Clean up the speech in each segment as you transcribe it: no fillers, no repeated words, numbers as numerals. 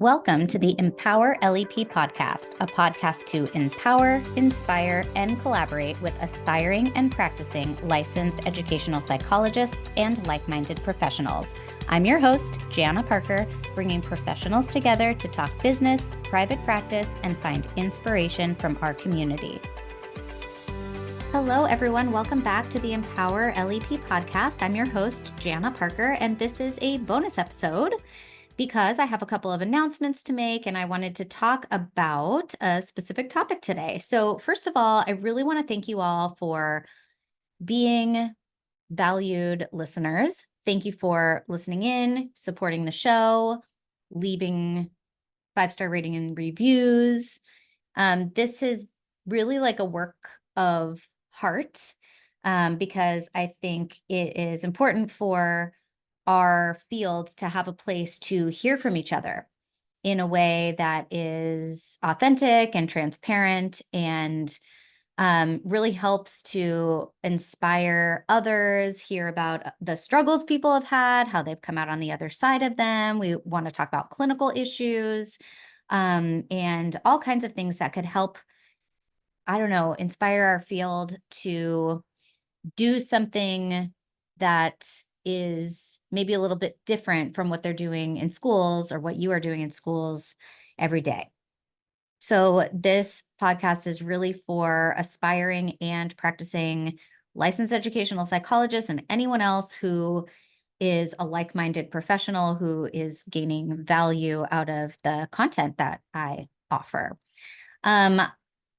Welcome to the Empower LEP podcast, a podcast to empower, inspire, and collaborate with aspiring and practicing licensed educational psychologists and like-minded professionals. I'm your host, Jana Parker, bringing professionals together to talk business, private practice, and find inspiration from our community. Hello, everyone. Welcome back to the Empower LEP podcast. I'm your host, Jana Parker, and this is a bonus episode because I have a couple of announcements to make and I wanted to talk about a specific topic today. So first of all, I really want to thank you all for being valued listeners. Thank you for listening in, supporting the show, leaving 5-star rating and reviews. This is really like a work of heart because I think it is important for our field to have a place to hear from each other in a way that is authentic and transparent and really helps to inspire others, hear about the struggles people have had, how they've come out on the other side of them. We want to talk about clinical issues and all kinds of things that could help, inspire our field to do something that is maybe a little bit different from what they're doing in schools or what you are doing in schools every day. So this podcast is really for aspiring and practicing licensed educational psychologists and anyone else who is a like-minded professional who is gaining value out of the content that I offer.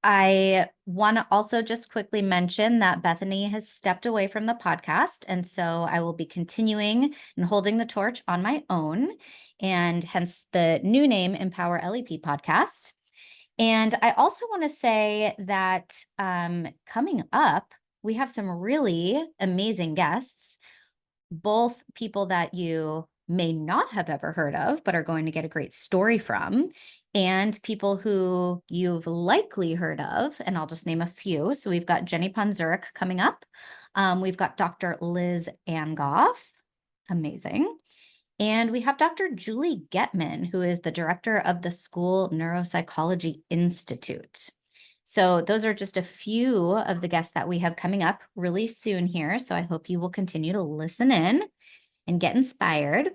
I want to also just quickly mention that Bethany has stepped away from the podcast, and so I will be continuing and holding the torch on my own, and hence the new name, Empower LEP Podcast. And I also want to say that coming up, we have some really amazing guests, both people that you may not have ever heard of, but are going to get a great story from, and people who you've likely heard of, and I'll just name a few. So we've got Jenny Ponzurek coming up. We've got Dr. Liz Angoff, amazing. And we have Dr. Julie Getman, who is the director of the School Neuropsychology Institute. So those are just a few of the guests that we have coming up really soon here. So I hope you will continue to listen in and get inspired.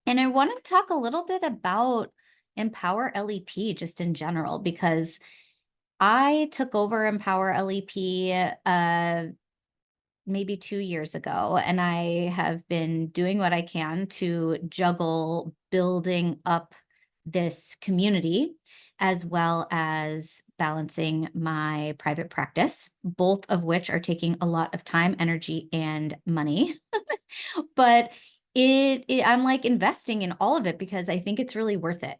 And I want to talk a little bit about Empower LEP just in general, because I took over Empower LEP maybe 2 years ago, and I have been doing what I can to juggle building up this community as well as balancing my private practice, both of which are taking a lot of time, energy, and money. But I'm like investing in all of it because I think it's really worth it.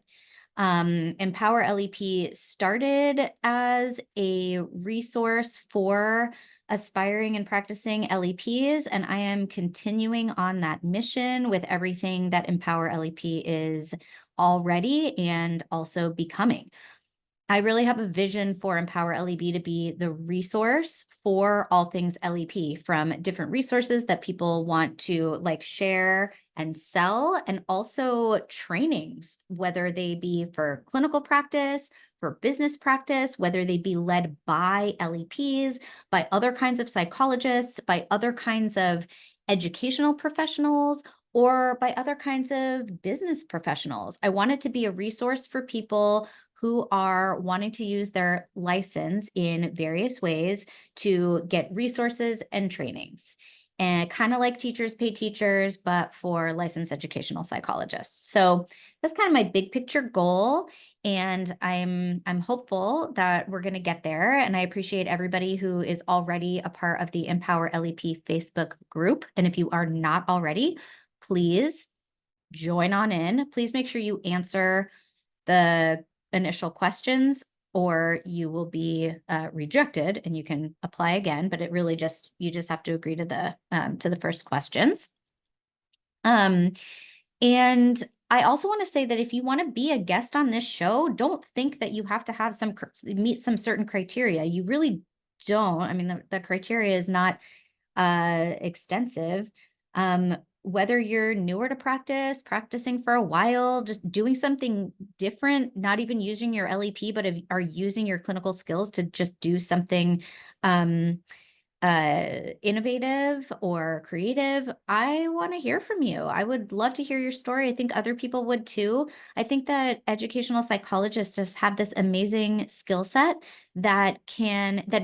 Empower LEP started as a resource for aspiring and practicing LEPs, and I am continuing on that mission with everything that Empower LEP is already and also becoming. I really have a vision for Empower LEP to be the resource for all things LEP, from different resources that people want to like share and sell, and also trainings, whether they be for clinical practice, for business practice, whether they be led by LEPs, by other kinds of psychologists, by other kinds of educational professionals, or by other kinds of business professionals. I want it to be a resource for people who are wanting to use their license in various ways to get resources and trainings. And kind of like teachers pay teachers, but for licensed educational psychologists. So that's kind of my big picture goal. And I'm hopeful that we're going to get there. And I appreciate everybody who is already a part of the Empower LEP Facebook group. And if you are not already, please join on in. Please make sure you answer the initial questions or you will be rejected and you can apply again, but it really you just have to agree to the first questions. And I also want to say that if you want to be a guest on this show, don't think that you have to have meet some certain criteria. You really don't. I mean, the criteria is not extensive. whether you're newer to practice, practicing for a while, just doing something different, not even using your LEP, but are using your clinical skills to just do something innovative or creative, I want to hear from you. I would love to hear your story. I think other people would too. I think that educational psychologists just have this amazing skill set that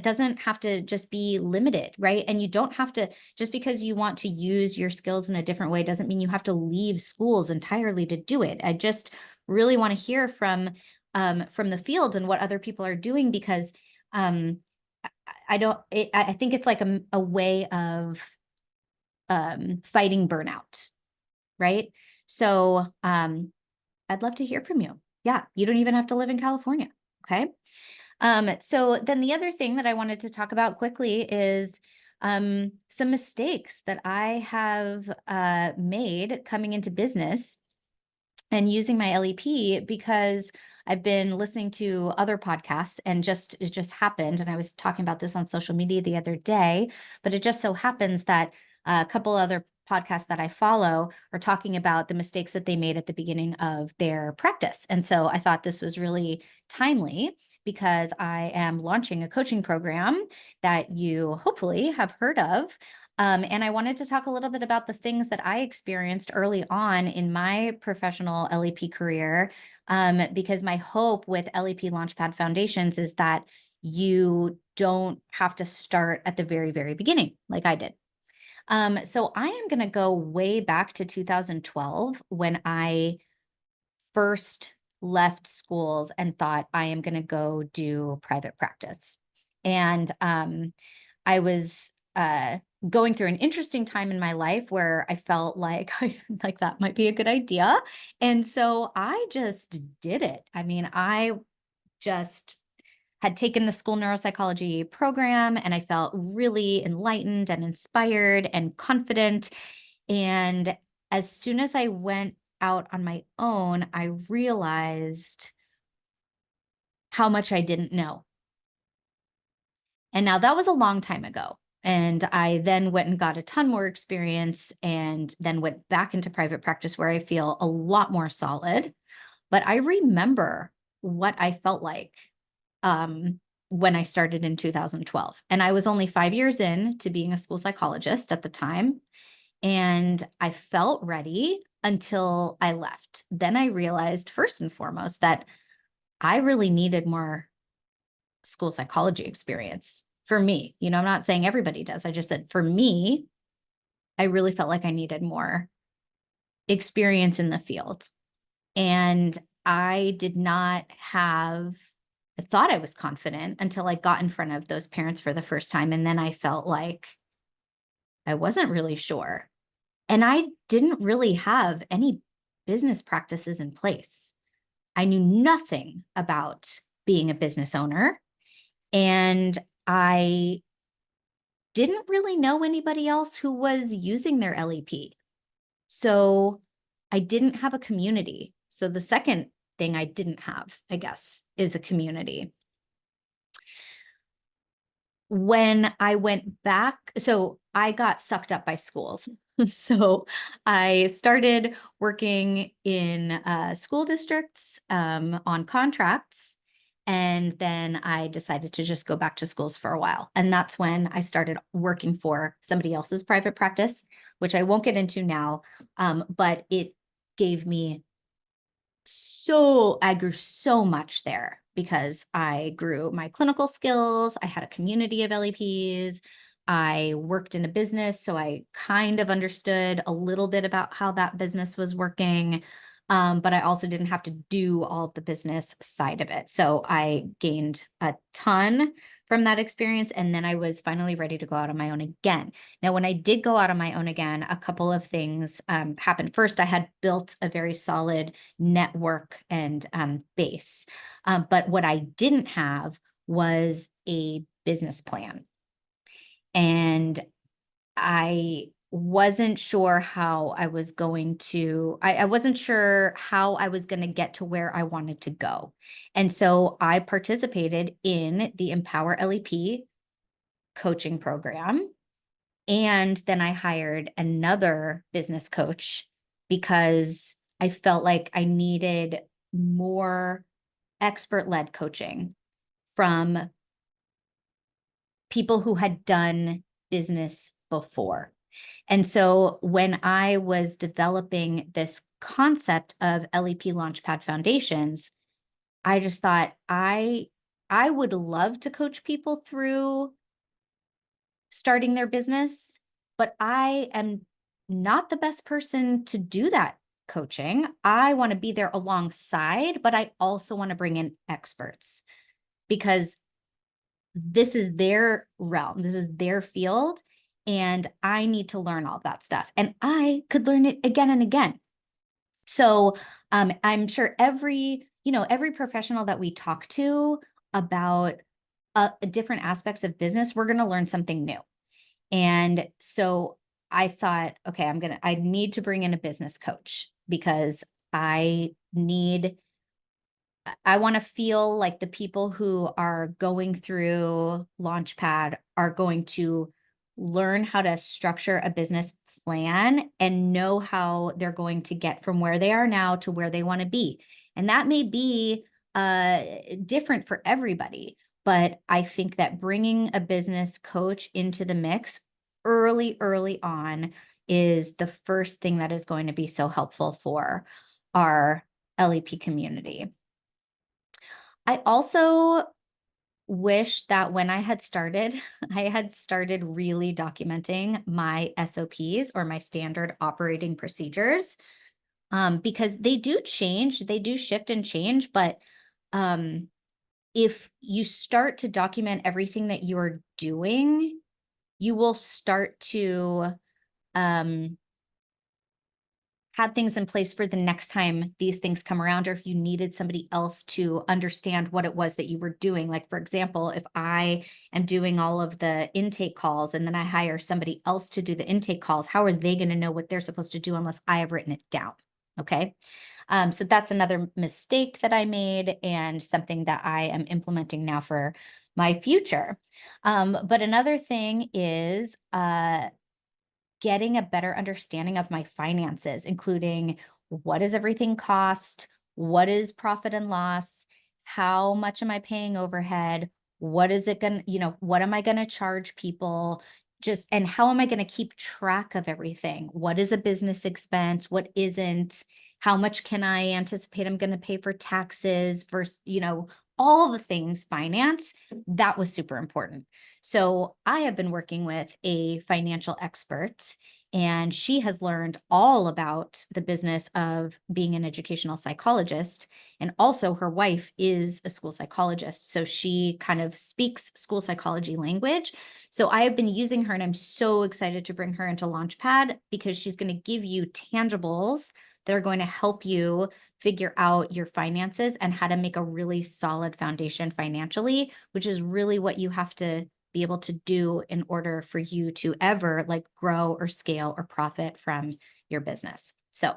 doesn't have to just be limited, right? And you don't have to, just because you want to use your skills in a different way doesn't mean you have to leave schools entirely to do it. I just really want to hear from the field and what other people are doing, because I think it's like a way of fighting burnout, right? So I'd love to hear from you. Yeah, you don't even have to live in California, okay? So then the other thing that I wanted to talk about quickly is some mistakes that I have made coming into business and using my LEP, because I've been listening to other podcasts, and it just happened. And I was talking about this on social media the other day, but it just so happens that a couple other podcasts that I follow are talking about the mistakes that they made at the beginning of their practice. And so I thought this was really timely, because I am launching a coaching program that you hopefully have heard of. And I wanted to talk a little bit about the things that I experienced early on in my professional LEP career, because my hope with LEP Launchpad Foundations is that you don't have to start at the very, very beginning like I did. So I am going to go way back to 2012, when I first left schools and thought I am going to go do private practice. And I was going through an interesting time in my life where I felt like like that might be a good idea. And so I just did it. I mean, I just had taken the school neuropsychology program, and I felt really enlightened and inspired and confident. And as soon as I went out on my own, I realized how much I didn't know. And now that was a long time ago. And I then went and got a ton more experience, and then went back into private practice where I feel a lot more solid. But I remember what I felt like when I started in 2012. And I was only 5 years in to being a school psychologist at the time. And I felt ready until I left. Then I realized, first and foremost, that I really needed more school psychology experience for me. I'm not saying everybody does. I just said for me, I really felt like I needed more experience in the field. And I thought I was confident until I got in front of those parents for the first time. And then I felt like I wasn't really sure. And I didn't really have any business practices in place. I knew nothing about being a business owner. And I didn't really know anybody else who was using their LEP. So I didn't have a community. So the second thing I didn't have, I guess, is a community. When I went back, so I got sucked up by schools. So I started working in school districts on contracts. And then I decided to just go back to schools for a while. And that's when I started working for somebody else's private practice, which I won't get into now. But it gave me I grew so much there, because I grew my clinical skills. I had a community of LEPs. I worked in a business, so I kind of understood a little bit about how that business was working. But I also didn't have to do all of the business side of it. So I gained a ton from that experience. And then I was finally ready to go out on my own again. Now, when I did go out on my own again, a couple of things happened. First, I had built a very solid network and base. But what I didn't have was a business plan. And I wasn't sure how I was going to, I wasn't sure how I was going to get to where I wanted to go. And so I participated in the Empower LEP coaching program. And then I hired another business coach because I felt like I needed more expert-led coaching from people who had done business before. And so when I was developing this concept of LEP Launchpad Foundations, I just thought I would love to coach people through starting their business, but I am not the best person to do that coaching. I want to be there alongside, but I also want to bring in experts because this is their realm, this is their field, and I need to learn all that stuff. And I could learn it again and again. So I'm sure every professional that we talk to about different aspects of business, we're going to learn something new. And so I thought, okay, I need to bring in a business coach because I want to feel like the people who are going through Launchpad are going to learn how to structure a business plan and know how they're going to get from where they are now to where they want to be. And that may be different for everybody, but I think that bringing a business coach into the mix early on is the first thing that is going to be so helpful for our LEP community. I also wish that when I had started, I had started really documenting my SOPs or my standard operating procedures, because they do change, they do shift and change. But if you start to document everything that you're doing, you will start to have things in place for the next time these things come around, or if you needed somebody else to understand what it was that you were doing. Like, for example, if I am doing all of the intake calls and then I hire somebody else to do the intake calls, how are they going to know what they're supposed to do unless I have written it down? Okay. So that's another mistake that I made and something that I am implementing now for my future. But another thing is, getting a better understanding of my finances, including what does everything cost? What is profit and loss? How much am I paying overhead? What is it going to, what am I going to charge people? And how am I going to keep track of everything? What is a business expense? What isn't? How much can I anticipate I'm going to pay for taxes versus, all the things finance? That was super important. So I have been working with a financial expert, and she has learned all about the business of being an educational psychologist. And also her wife is a school psychologist. So she kind of speaks school psychology language. So I have been using her, and I'm so excited to bring her into Launchpad because she's going to give you tangibles that are going to help you figure out your finances and how to make a really solid foundation financially, which is really what you have to be able to do in order for you to ever grow or scale or profit from your business. So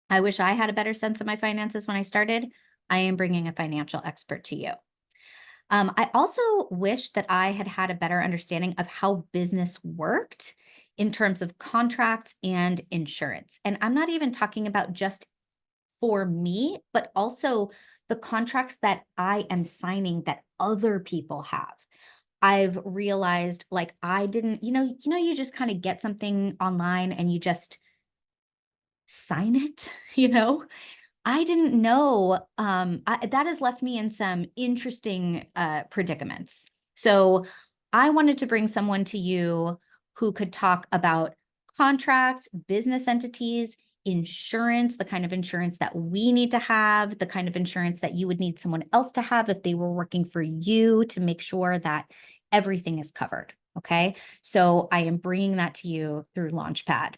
I wish I had a better sense of my finances when I started. I am bringing a financial expert to you. I also wish that I had had a better understanding of how business worked in terms of contracts and insurance. And I'm not even talking about just for me, but also the contracts that I am signing that other people have. I've realized I didn't, you just kind of get something online and you just sign it, I didn't know. That has left me in some interesting predicaments. So I wanted to bring someone to you who could talk about contracts, business entities, insurance, the kind of insurance that we need to have, the kind of insurance that you would need someone else to have if they were working for you to make sure that everything is covered. Okay. So I am bringing that to you through Launchpad.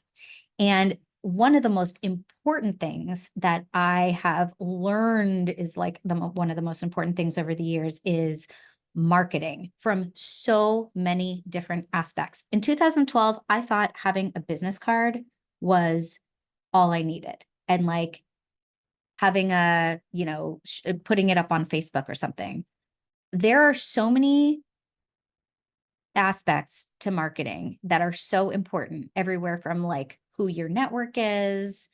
And one of the most important things that I have learned is one of the most important things over the years is marketing from so many different aspects. In 2012, I thought having a business card was all I needed. And having putting it up on Facebook or something. There are so many aspects to marketing that are so important, everywhere from like who your network is,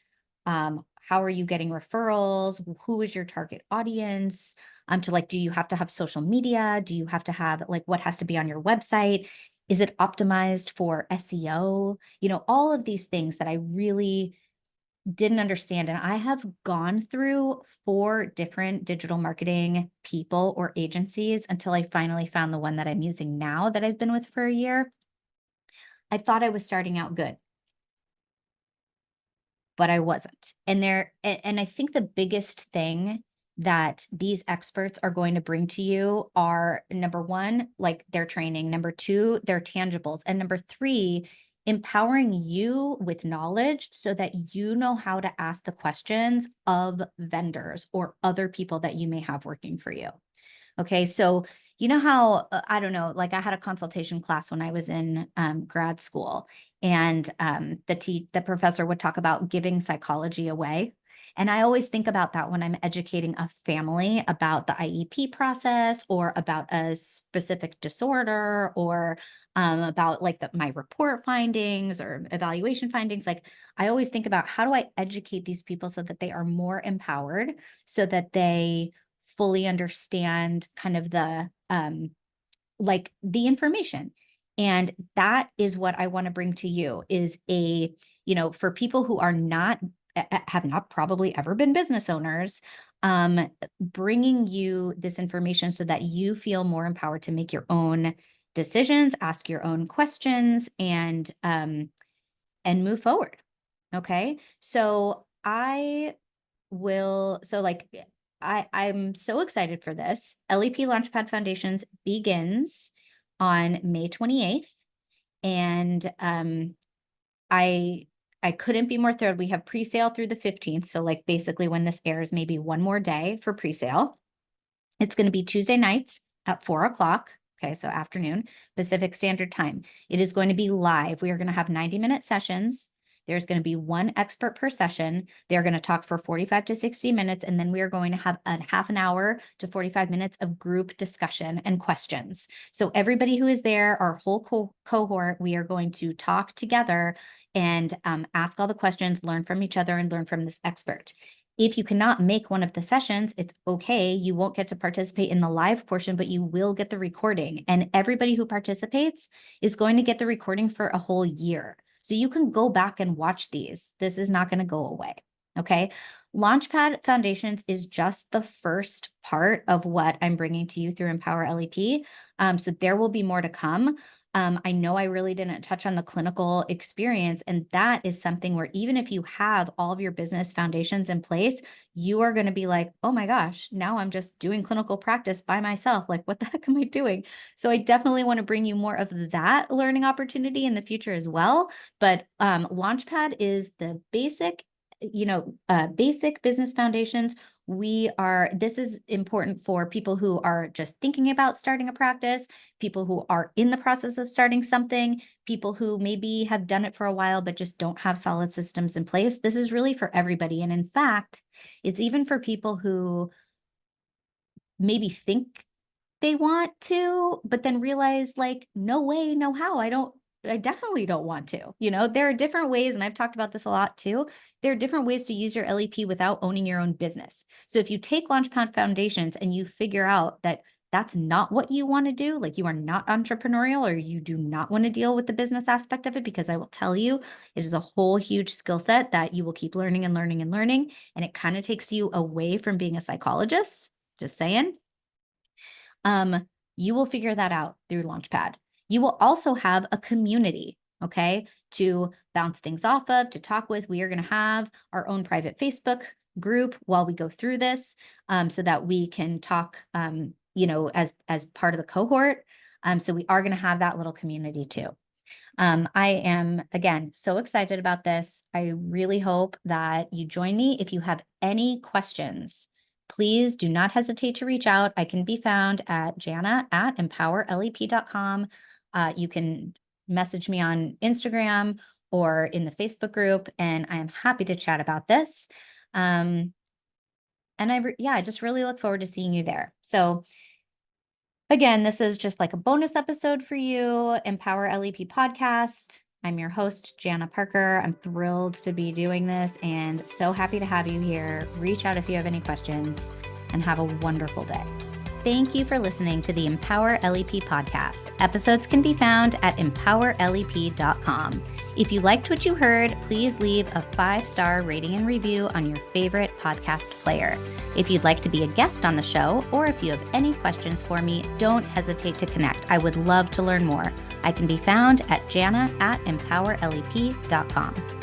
how are you getting referrals, who is your target audience, to like, do you have to have social media? Do you have to have like what has to be on your website? Is it optimized for SEO? All of these things that I really didn't understand. And I have gone through 4 different digital marketing people or agencies until I finally found the one that I'm using now that I've been with for a year. I thought I was starting out good, but I wasn't. And I think the biggest thing that these experts are going to bring to you are, number 1, like their training, number 2, their tangibles, and number 3, empowering you with knowledge so that you know how to ask the questions of vendors or other people that you may have working for you. Okay, so you know how, I don't know, like I had a consultation class when I was in grad school, and the professor would talk about giving psychology away. And I always think about that when I'm educating a family about the IEP process or about a specific disorder or about like my report findings or evaluation findings. Like I always think about, how do I educate these people so that they are more empowered, so that they fully understand kind of the like the information. And that is what I want to bring to you, is for people who are not, have not probably ever been business owners, bringing you this information so that you feel more empowered to make your own decisions, ask your own questions, and move forward. Okay. I'm so excited for this. LEP Launchpad Foundations begins on May 28th. And I couldn't be more thrilled. We have pre-sale through the 15th. So like basically when this airs, maybe one more day for pre-sale. It's going to be Tuesday nights at 4:00. Okay, so afternoon, Pacific Standard Time. It is going to be live. We are going to have 90-minute sessions. There's going to be one expert per session. They're going to talk for 45 to 60 minutes, and then we are going to have a half an hour to 45 minutes of group discussion and questions. So everybody who is there, our whole cohort, we are going to talk together and ask all the questions, learn from each other, and learn from this expert. If you cannot make one of the sessions, it's okay. You won't get to participate in the live portion, but you will get the recording. And everybody who participates is going to get the recording for a whole year. So you can go back and watch these. This is not going to go away. Okay. Launchpad Foundations is just the first part of what I'm bringing to you through Empower LEP. So there will be more to come. I know I really didn't touch on the clinical experience, and that is something where even if you have all of your business foundations in place, you are going to be like, oh my gosh, now I'm just doing clinical practice by myself. Like, what the heck am I doing? So I definitely want to bring you more of that learning opportunity in the future as well. But Launchpad is the basic business foundations. This is important for people who are just thinking about starting a practice, people who are in the process of starting something, people who maybe have done it for a while, but just don't have solid systems in place. This is really for everybody. And in fact, it's even for people who maybe think they want to, but then realize like, no way, no how. I definitely don't want to. There are different ways, and I've talked about this a lot too. There are different ways to use your LEP without owning your own business. So if you take Launchpad Foundations and you figure out that that's not what you want to do, like you are not entrepreneurial or you do not want to deal with the business aspect of it, because I will tell you, it is a whole huge skill set that you will keep learning and learning and learning. And it kind of takes you away from being a psychologist, just saying. You will figure that out through Launchpad. You will also have a community, okay, to bounce things off of, to talk with. We are going to have our own private Facebook group while we go through this, so that we can talk, as part of the cohort. So we are going to have that little community too. I am, again, so excited about this. I really hope that you join me. If you have any questions, please do not hesitate to reach out. I can be found at jana@empowerlep.com. You can message me on Instagram or in the Facebook group, and I am happy to chat about this. And I just really look forward to seeing you there. So Again, this is just like a bonus episode for you, Empower LEP podcast. I'm your host, Jana Parker. I'm thrilled to be doing this and so happy to have you here. Reach out if you have any questions and have a wonderful day. Thank you for listening to the Empower LEP podcast. Episodes can be found at empowerlep.com. If you liked what you heard, please leave a 5-star rating and review on your favorite podcast player. If you'd like to be a guest on the show, or if you have any questions for me, don't hesitate to connect. I would love to learn more. I can be found at jana@empowerlep.com.